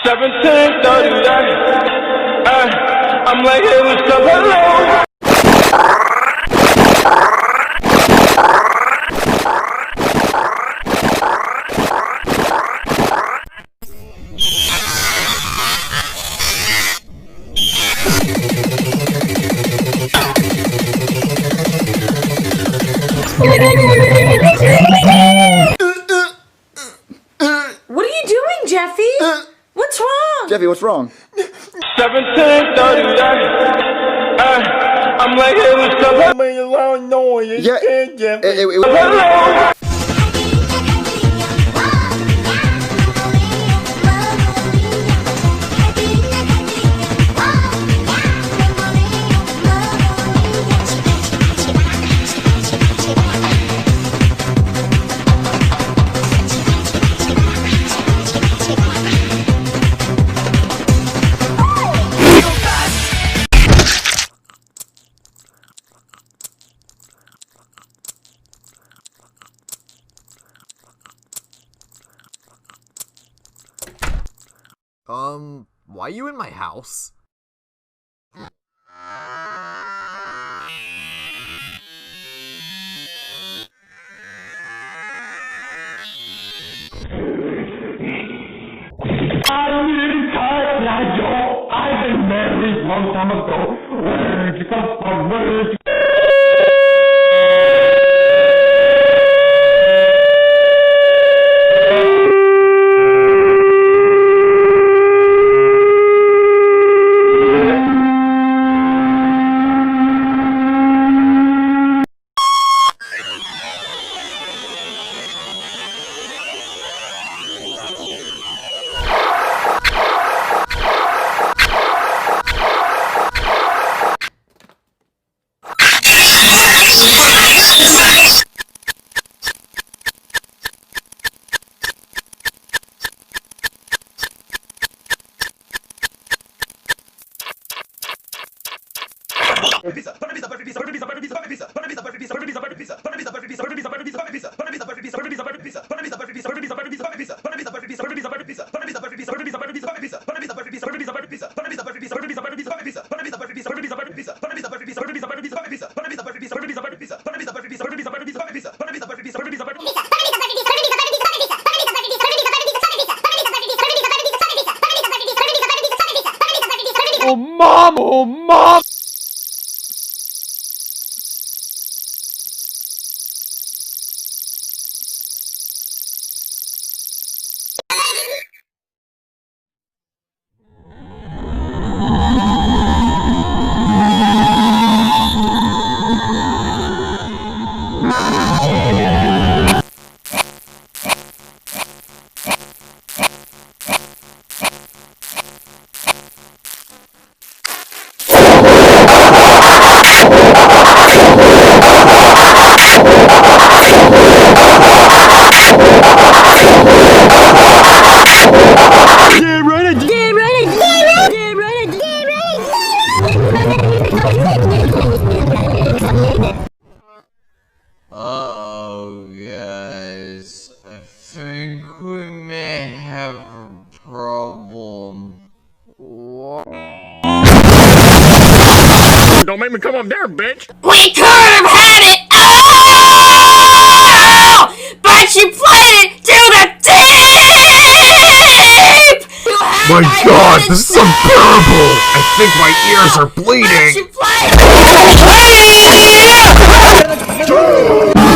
17:30, I'm like, hey, what's up, hello? What are you doing, Jeffy? What's wrong? Jeffy, what's wrong? 17:30, I'm like, hey, what's up, hello? Made a loud noise. Yeah, Jeffy. Hello? Why are you in my house? I've been married long time ago. Words come from words. Oh, Mom! Oh, Mom! Oh, guys, I think we may have a problem. Don't make me come up there, bitch! We could have had it! Oh! But you played it to the deep! My god, this is unbearable! I think my ears are bleeding! You played it!